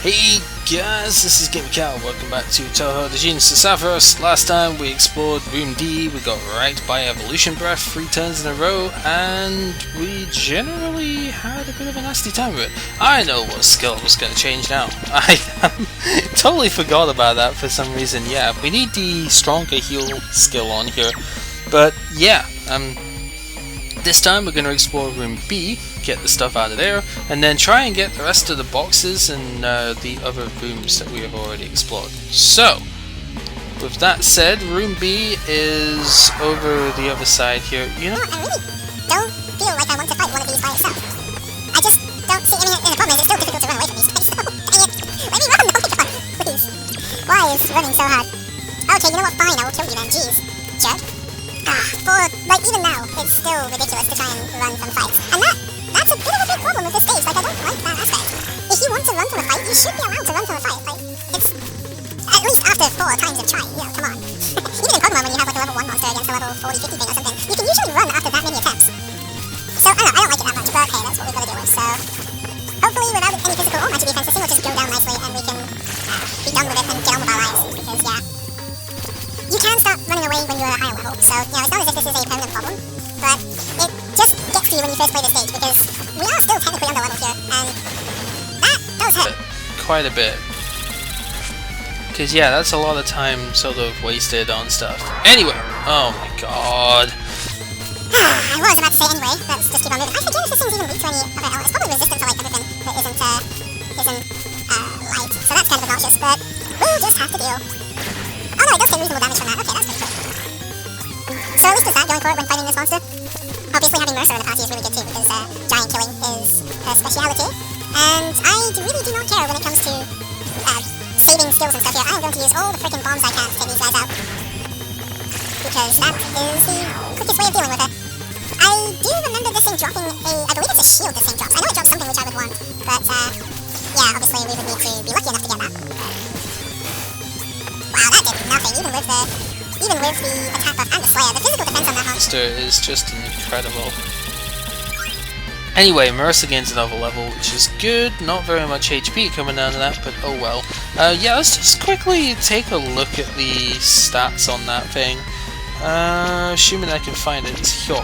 Hey guys, this is GameCow. Welcome back to Touhou the Genius of Savros. Last time we explored Room D, we got right by Evolution Breath 3 turns in a row, and we generally had a bit of a nasty time with it. I know what skill was going to change now. I totally forgot about that for some reason. Yeah, we need the stronger heal skill on here, but yeah, this time we're going to explore Room B, get the stuff out of there, and then try and get the rest of the boxes and the other rooms that we have already explored. So, with that said, Room B is over the other side here. You know, I really don't feel like I want to fight one of these by itself. I just don't see, and the problem is it's so difficult to run away from these guys, so dang it, let me run, oh my god, please. Why is running so hard? Okay, you know what, fine, I will kill you then, jeez, jerk. Even now, it's still ridiculous to try and run from fights. And that's a bit of a big problem with this stage. Like, I don't like that aspect. If you want to run from a fight, you should be allowed to run from a fight. Like, it's... At least after 4 times of trying, you know, come on. Even in Pokemon, when you have like a level 1 monster against a level 40, 50 thing or something, you can usually run after that many attempts. So, I don't like it that much, but hey, that's what we've got to deal with. So, hopefully without any physical or magic defense, this thing will just go down nicely and we can be done with it and get on with our lives. Because, yeah... You can start running away when you're at a higher level, so, you know, it's not as if this is a permanent problem, but it just gets to you when you first play the stage, because we are still technically under level here, and that does hurt. Quite a bit. Because, yeah, that's a lot of time sort of wasted on stuff. Anyway, oh my god. I was about to say anyway, let's just keep on moving. I forget if this thing's even weak to any other element. It's probably resistant to, like, everything that isn't light, so that's kind of obnoxious, but we'll just have to deal. Oh no, it does take reasonable damage from that. Okay, that's pretty cool. So at least there's that going for it when fighting this monster. Obviously having Mercer in the party is really good too, because giant killing is her speciality. And I really do not care when it comes to saving skills and stuff here. I am going to use all the freaking bombs I can to take these guys out. Because that is the quickest way of dealing with her. I do remember this thing dropping I believe it's a shield this thing drops. I know it drops something which I would want, but yeah, obviously we would need to be lucky enough to get that. Wow, that did nothing, even with the attack buff and the Slayer. The physical defense on that monster is just incredible. Anyway, Marissa gains another level, which is good. Not very much HP coming down to that, but oh well. Yeah, let's just quickly take a look at the stats on that thing. Assuming I can find it, it's here.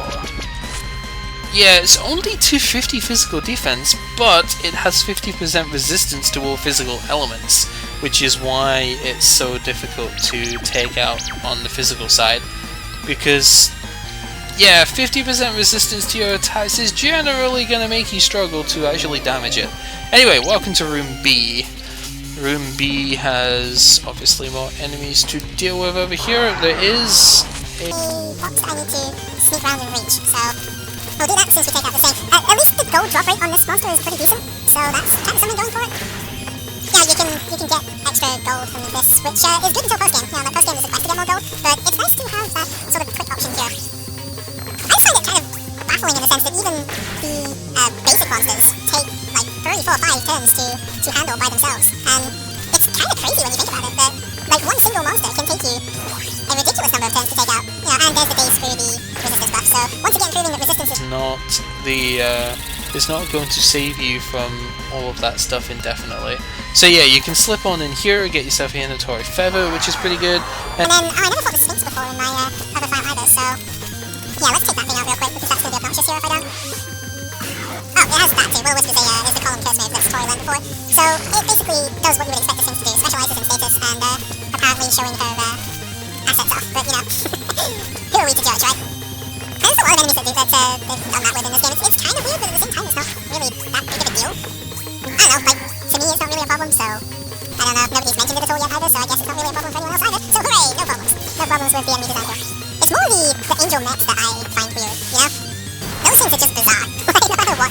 Yeah, it's only 250 physical defense, but it has 50% resistance to all physical elements, which is why it's so difficult to take out on the physical side. Because, yeah, 50% resistance to your attacks is generally going to make you struggle to actually damage it. Anyway, welcome to Room B. Room B has obviously more enemies to deal with over here. There is a box that I need to sneak around and reach, so we'll do that since we take out the thing. At least the gold drop rate on this monster is pretty decent, so that's kind of something going for it. Yeah, you can get extra gold from this, which is good until post-game. You know, like post-game is a quest to get more gold, but it's nice to have that sort of quick option here. I just find it kind of baffling in the sense that even the basic monsters take like 3, 4, 5 turns to handle by themselves, and it's kind of crazy when you think about it that like one single monster can take you a ridiculous number of turns to take out. You know, and there's the base for the resistance buff. So once again, proving that resistance is not it's not going to save you from all of that stuff indefinitely. So yeah, you can slip on in here, get yourself a Inventory Feather, which is pretty good. And then, I never fought the Sphinx before in my other fight either, so yeah, let's take that thing out real quick, because that's going to be obnoxious here if I don't. Oh, it has that too. Will Wisp is the column curse move that's Tori learned before. So it basically does what you would expect this thing to do, specializes in status, and apparently showing her assets off, but you know, who are we to judge, right? And there's a lot of enemies that do that, they've done that with in this game. It's kind of weird, but at the same time it's not really that big of a deal. I don't know, like, to me it's not really a problem, so I don't know, nobody's mentioned it at all yet either, so I guess it's not really a problem for anyone else either. So hooray, no problems. No problems with the enemy design here. It's more the angel mechs that I find weird, you know? Those things are just bizarre. Like, no matter what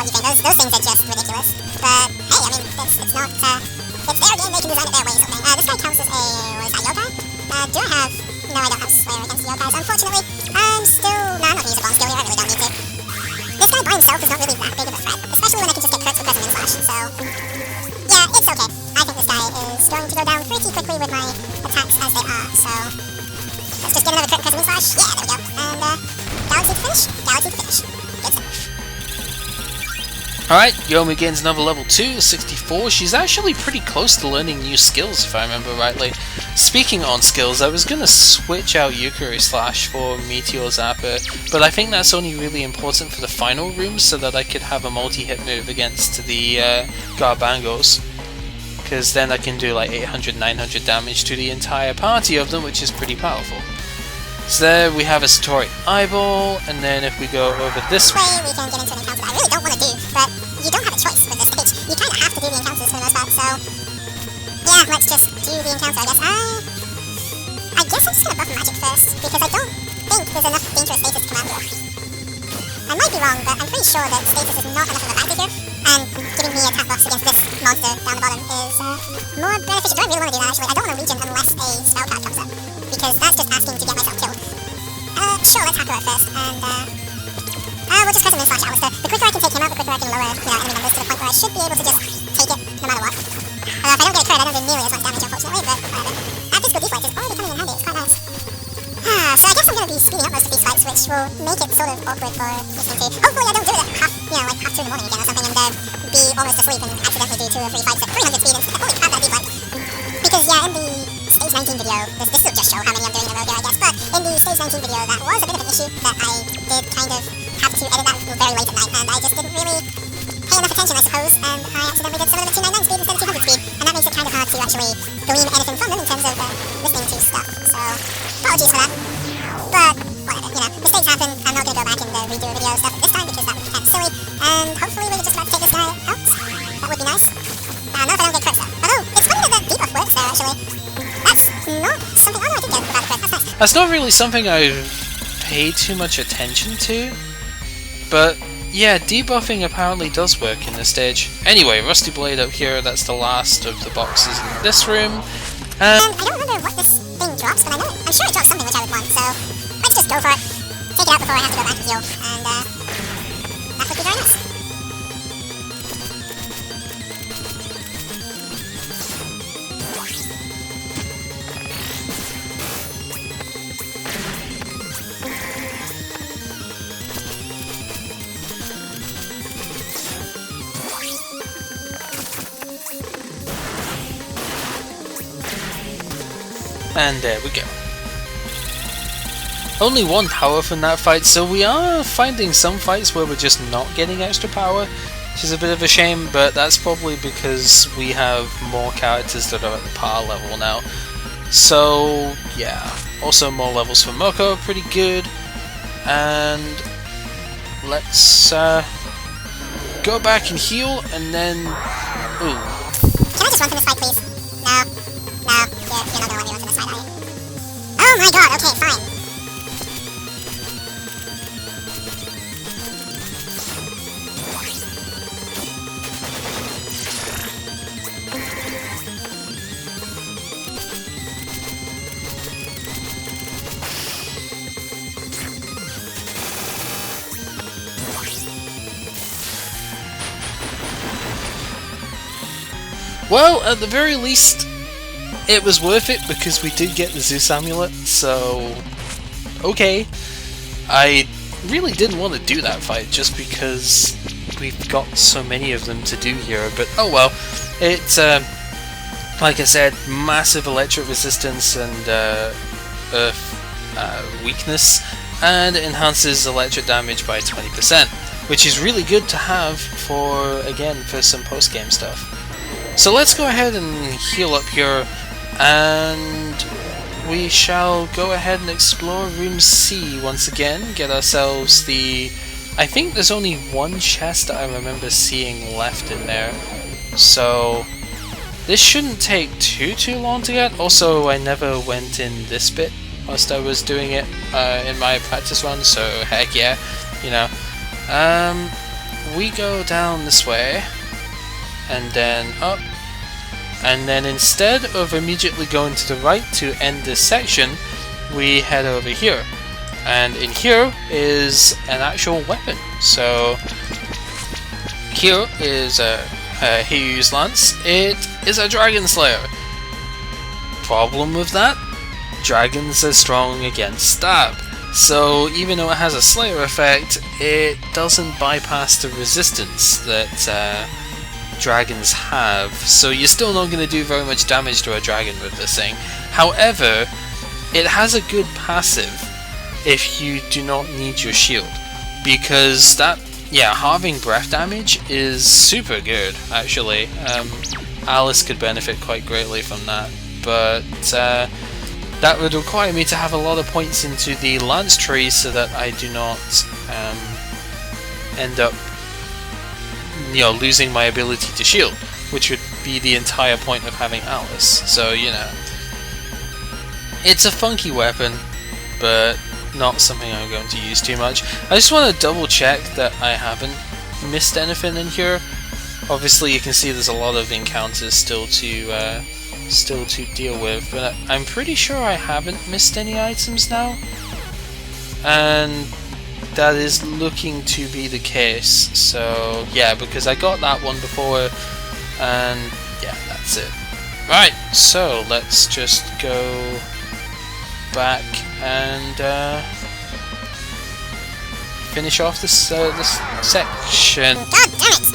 you think, those things are just ridiculous. But hey, I mean, it's not, it's their game, they can design it their way or something. This guy counts as a, what is that, yokai? Do I have... No, I don't have Slayer against the yokais, unfortunately. I'm still... No, I'm not going to use a bomb skill here, I really don't need to. This guy by himself is not really that big of a threat, especially when I can just get crits with pressing in slash, so... Yeah, it's okay. I think this guy is going to go down pretty quickly with my attacks as they are, so... Let's just get another crit pressing in slash. Yeah, there we go. And, Galaxy to finish? Galaxy to finish. Good stuff. Alright, Yomi gains another level 2, 64. She's actually pretty close to learning new skills, if I remember rightly. Speaking on skills, I was going to switch out Yukari Slash for Meteor Zapper, but I think that's only really important for the final room so that I could have a multi-hit move against the Garbangos. Because then I can do like 800, 900 damage to the entire party of them, which is pretty powerful. So there we have a Satori Eyeball, and then if we go over this way, we can get into an encounter that I really don't want to do, but you don't have a choice with this stage. You kind of have to do the encounters for the most part, so yeah, let's just do the encounter, I guess. I guess I'm just going to buff magic first, because I don't think there's enough dangerous status to come out here. I might be wrong, but I'm pretty sure that status is not enough of a factor here, and giving me attack buffs against this monster down the bottom is more beneficial. Do I really want to do that, actually? I don't want to regen unless a spell card comes up, because that's just asking to get myself killed. Sure, let's hack her out first, and we'll just press him in slash Alistair. The quicker I can take him out, the quicker I can lower, enemy numbers to the point where I should be able to just take it no matter what. Although if I don't get a crit, I don't do nearly as much damage, unfortunately, but whatever. Physical deflect is already coming in handy, it's quite nice. So I guess I'm going to be speeding up most of these fights, which will make it sort of awkward for listening to. Hopefully I don't do it at half, like half 2 in the morning again or something, and be almost asleep and accidentally do 2 or 3 fights at 300 speed and holy crap, that deflect. Because yeah, in the Stage 19 video, this will just show how many I'm doing in a row here, I guess, but in the Stage 19 video, that was a bit of an issue that I did kind of have to edit that very late at night, and I just didn't really pay enough attention, I suppose, and I accidentally did some of them at 299 speed instead of 200 speed, and that makes it kind of hard to actually glean anything from them in terms of listening to stuff, so apologies for that, but whatever, mistakes happen. I'm not going to go back and redo a video stuff this time because that would be kind of silly, and hopefully we're just about to take this guy out, that would be nice. Not if I don't get crits though, although it's funny that debuff works there actually. That's not something, oh no, I did get a bad crit, that's nice. That's not really something I pay too much attention to, but yeah, debuffing apparently does work in this stage. Anyway, Rusty Blade up here, that's the last of the boxes in this room. I don't remember what this thing drops, but I'm sure it drops something which I would want, so let's just go for it. Take it out before I have to go back and heal, and that would be very nice. And there we go. Only one power from that fight, so we are finding some fights where we're just not getting extra power, which is a bit of a shame, but that's probably because we have more characters that are at the power level now. So yeah, also more levels for Moko, pretty good. And let's go back and heal, and then ooh. Can I just run from this fight, please? No, you're not gonna let me run from this fight, are you? Oh my god, okay, fine. Well, at the very least, it was worth it because we did get the Zeus Amulet, so okay. I really didn't want to do that fight just because we've got so many of them to do here, but oh well. It's, like I said, massive electric resistance and earth weakness, and enhances electric damage by 20%, which is really good to have for, again, for some post-game stuff. So let's go ahead and heal up here, and we shall go ahead and explore room C once again, get ourselves the... I think there's only one chest that I remember seeing left in there, so this shouldn't take too long to get. Also, I never went in this bit whilst I was doing it in my practice run, so heck yeah, you know. We go down this way, and then up, and then instead of immediately going to the right to end this section, we head over here, and in here is an actual weapon. So here is a Hiyu's Lance. It is a Dragon Slayer. Problem with that? Dragons are strong against stab. So even though it has a Slayer effect, it doesn't bypass the resistance that dragons have, so you're still not going to do very much damage to a dragon with this thing. However, it has a good passive if you do not need your shield, because that, yeah, halving breath damage is super good actually. Alice could benefit quite greatly from that, but that would require me to have a lot of points into the lance tree so that I do not end up, you know, losing my ability to shield, which would be the entire point of having Alice. So, you know, it's a funky weapon, but not something I'm going to use too much. I just want to double check that I haven't missed anything in here. Obviously you can see there's a lot of encounters still to deal with, but I'm pretty sure I haven't missed any items now, and that is looking to be the case. So yeah, because I got that one before, and yeah, that's it. Right, so let's just go back and finish off this section. God damn it!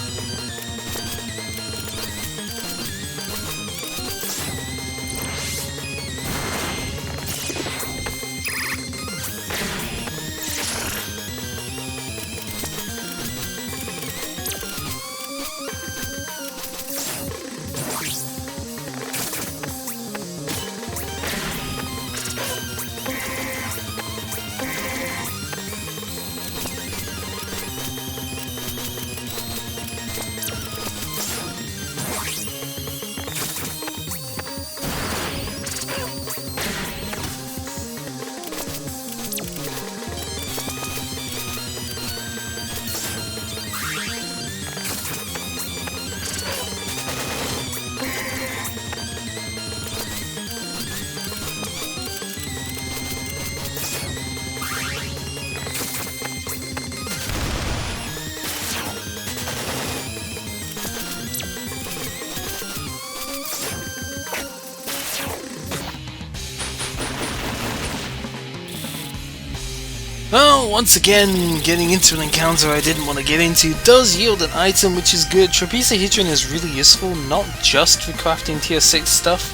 Well, once again, getting into an encounter I didn't want to get into does yield an item, which is good. Trapezohedron is really useful, not just for crafting tier 6 stuff,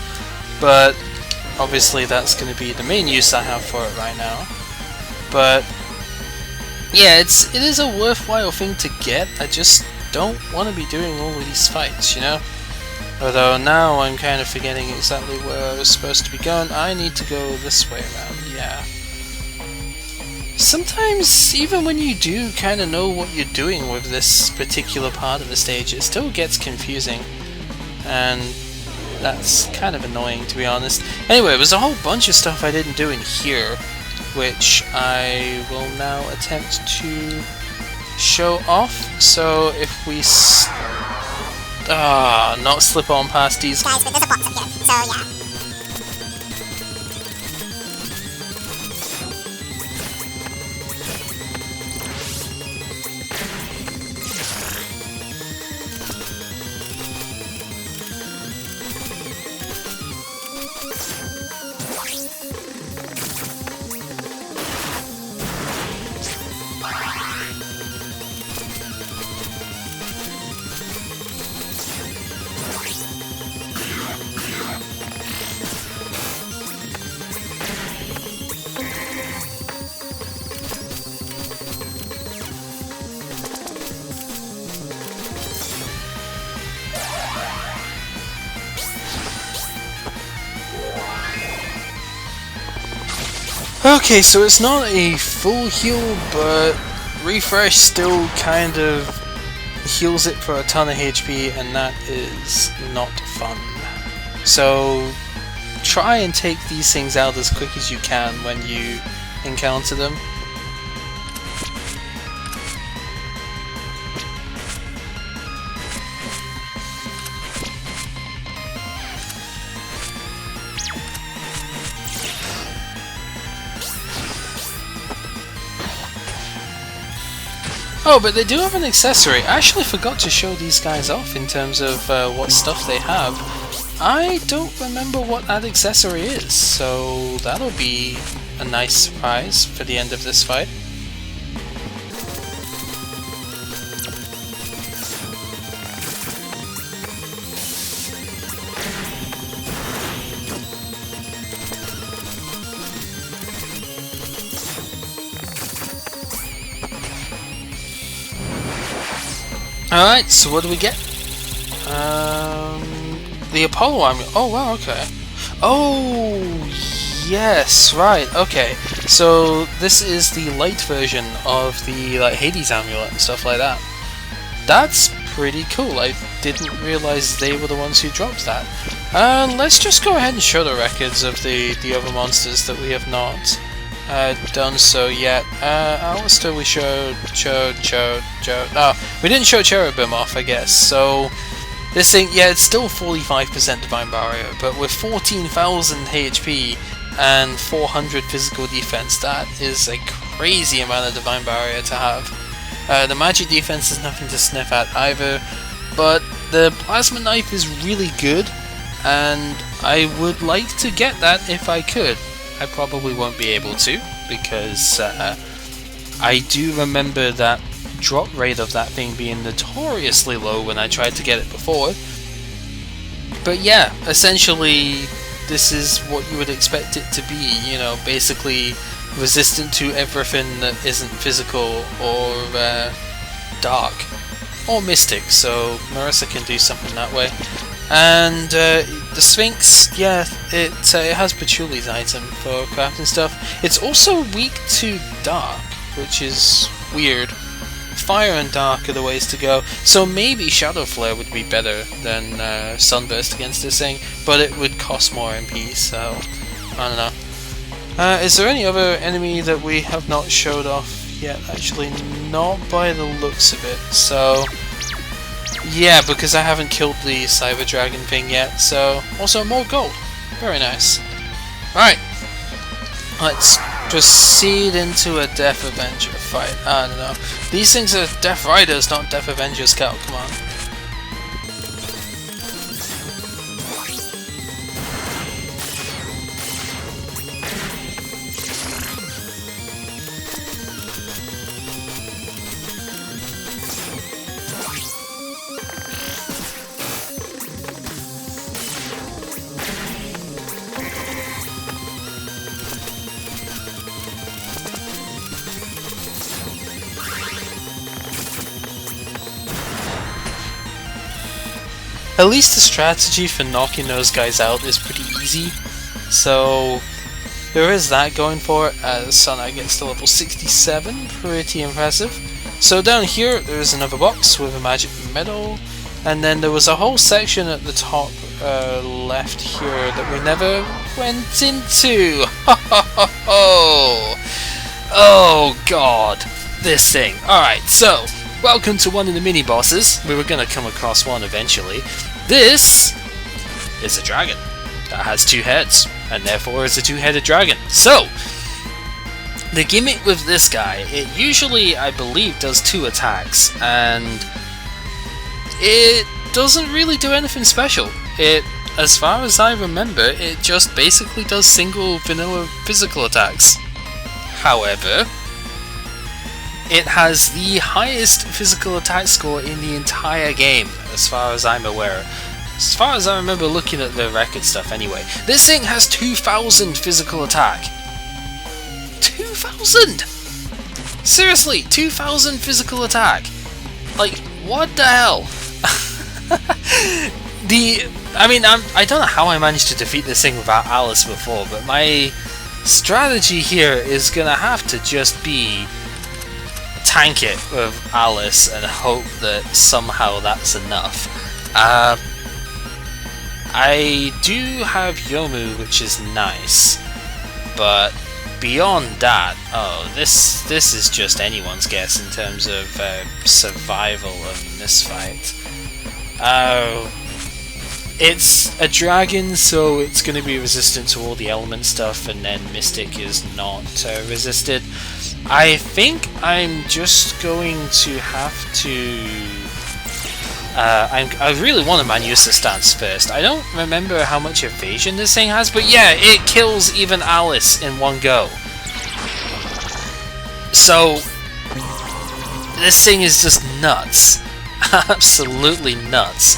but obviously that's going to be the main use I have for it right now. But yeah, it is a worthwhile thing to get. I just don't want to be doing all of these fights, you know? Although now I'm kind of forgetting exactly where I was supposed to be going. I need to go this way around, yeah. Sometimes, even when you do kind of know what you're doing with this particular part of the stage, it still gets confusing, and that's kind of annoying, to be honest. Anyway, there's a whole bunch of stuff I didn't do in here, which I will now attempt to show off. So if we not slip on past these guys, but there's a box up here, so yeah. Okay, so it's not a full heal, but refresh still kind of heals it for a ton of HP, and that is not fun. So try and take these things out as quick as you can when you encounter them. Oh, but they do have an accessory. I actually forgot to show these guys off in terms of what stuff they have. I don't remember what that accessory is, so that'll be a nice surprise for the end of this fight. Alright, so what do we get? The Apollo amulet. Oh wow, okay. Oh yes, right, okay. So this is the light version of the like Hades amulet and stuff like that. That's pretty cool. I didn't realise they were the ones who dropped that. Let's just go ahead and show the records of the other monsters that we have not done so yet. Alistair we showed, we didn't show Cherubim off, I guess, so this thing, yeah, it's still 45% Divine Barrier, but with 14,000 HP and 400 physical defense, that is a crazy amount of Divine Barrier to have. The magic defense is nothing to sniff at either, but the Plasma Knife is really good, and I would like to get that if I could. I probably won't be able to, because I do remember that drop rate of that thing being notoriously low when I tried to get it before. But yeah, essentially this is what you would expect it to be, you know, basically resistant to everything that isn't physical or dark or mystic, so Marissa can do something that way. And the Sphinx, yeah, it has Patchouli's item for crafting stuff. It's also weak to dark, which is weird. Fire and dark are the ways to go, so maybe Shadow Flare would be better than Sunburst against this thing, but it would cost more MP, so I don't know. Is there any other enemy that we have not showed off yet? Actually, not by the looks of it, so yeah, because I haven't killed the Cyber Dragon thing yet, so also more gold. Very nice. Alright, let's proceed into a Death Avenger fight. I don't know. These things are Death Riders, not Death Avengers, Cal, come on. At least the strategy for knocking those guys out is pretty easy, so there is that going for it. Sunlight gets to level 67, pretty impressive. So down here there's another box with a magic medal, and then there was a whole section at the top left here that we never went into. Oh god, this thing. Alright, so welcome to one of the mini bosses. We were gonna come across one eventually. This is a dragon that has two heads, and therefore is a two-headed dragon. So, the gimmick with this guy, it usually, I believe, does 2 attacks, and it doesn't really do anything special. It, as far as I remember, it just basically does single vanilla physical attacks. However, it has the highest physical attack score in the entire game, as far as I'm aware. As far as I remember looking at the record stuff anyway. This thing has 2,000 physical attack. 2,000! Seriously, 2,000 physical attack. Like, what the hell? I don't know how I managed to defeat this thing without Alice before, but my strategy here is gonna have to just be tank it with Alice and hope that somehow that's enough. I do have Yomu, which is nice, but beyond that, oh, this is just anyone's guess in terms of survival of this fight. It's a dragon, so it's going to be resistant to all the element stuff, and then Mystic is not resisted. I think I'm just going to have to... I really want to Manusa stance first. I don't remember how much evasion this thing has, but yeah, it kills even Alice in one go. So, this thing is just nuts. Absolutely nuts.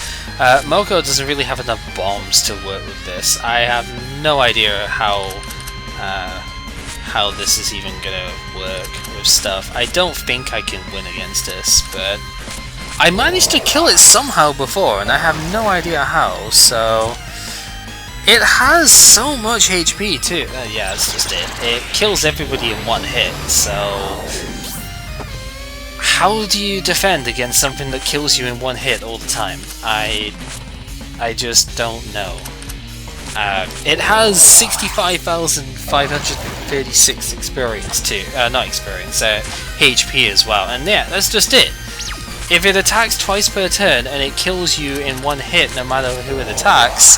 Moko doesn't really have enough bombs to work with this. I have no idea how this is even gonna work with stuff. I don't think I can win against this, but I managed to kill it somehow before, and I have no idea how, so... It has so much HP too. Yeah, that's just it. It kills everybody in one hit, so... How do you defend against something that kills you in one hit all the time? I just don't know. It has 65,536 experience too. Not experience, HP as well. And yeah, that's just it. If it attacks twice per turn and it kills you in one hit no matter who it attacks,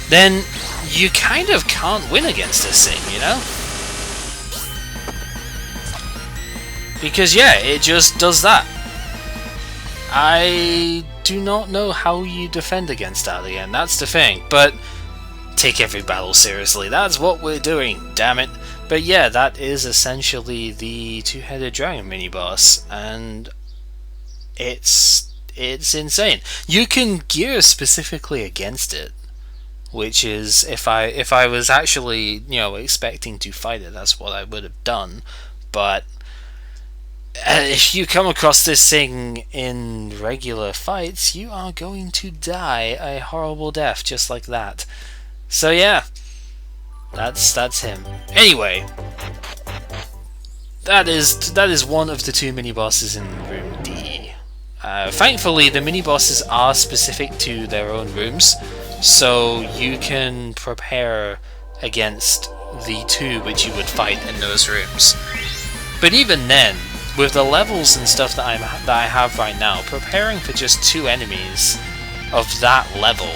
then you kind of can't win against this thing, you know? Because yeah, it just does that. I do not know how you defend against that again, that's the thing. But take every battle seriously, that's what we're doing, damn it. But yeah, that is essentially the two-headed dragon mini-boss, and it's insane. You can gear specifically against it, which is, if I was actually, you know, expecting to fight it, that's what I would have done. But if you come across this thing in regular fights, you are going to die a horrible death just like that. So yeah, that's him. Anyway, that is one of the two mini bosses in room D. Thankfully, the mini bosses are specific to their own rooms, so you can prepare against the two which you would fight in those rooms. But even then, with the levels and stuff that I have right now, preparing for just two enemies of that level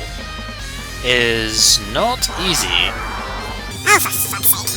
is not easy. Oh, for fuck's sake.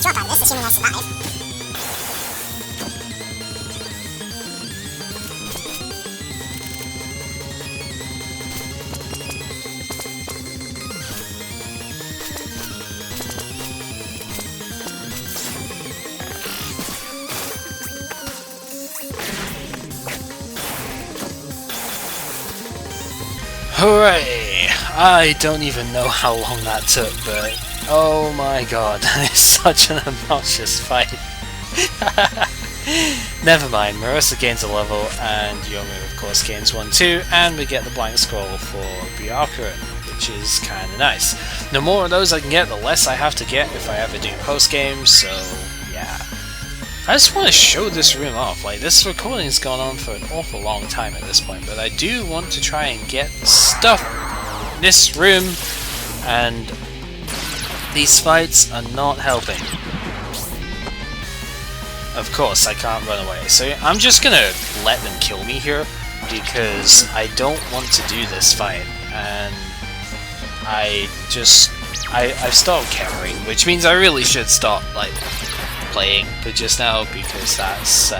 Drop on this, assuming I survive. Hooray! I don't even know how long that took, but oh my god, that is such an obnoxious fight. Never mind, Marissa gains a level, and Yomu of course gains one too, and we get the blank scroll for Byakuren, which is kinda nice. The more of those I can get, the less I have to get if I ever do post-game, so yeah. I just want to show this room off. Like, this recording's gone on for an awful long time at this point, but I do want to try and get stuff in this room, and these fights are not helping. Of course, I can't run away, so I'm just gonna let them kill me here, because I don't want to do this fight, and I've stopped caring, which means I really should stop, like, playing for just now, because that's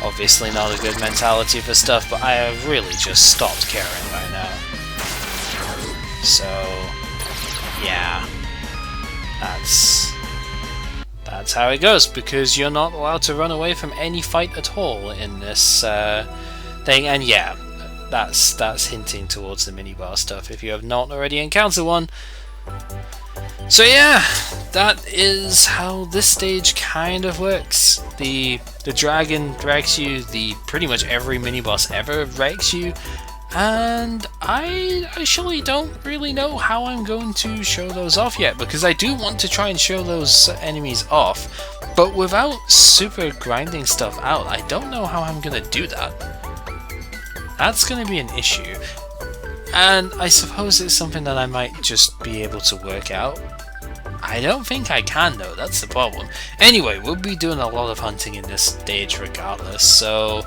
obviously not a good mentality for stuff, but I have really just stopped caring right now. So, yeah, that's how it goes, because you're not allowed to run away from any fight at all in this thing, and yeah, that's hinting towards the minibar stuff if you have not already encountered one. So yeah, that is how this stage kind of works. The dragon wrecks you, pretty much every mini-boss ever wrecks you, and I actually don't really know how I'm going to show those off yet, because I do want to try and show those enemies off, but without super grinding stuff out, I don't know how I'm going to do that. That's going to be an issue. And I suppose it's something that I might just be able to work out. I don't think I can though, that's the problem. Anyway, we'll be doing a lot of hunting in this stage regardless, so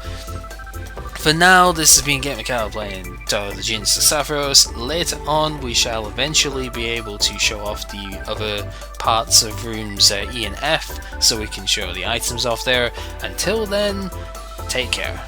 for now this has been GameMcCall playing Touhou the Genius of Sephiroth. Later on we shall eventually be able to show off the other parts of rooms E and F, so we can show the items off there. Until then, take care.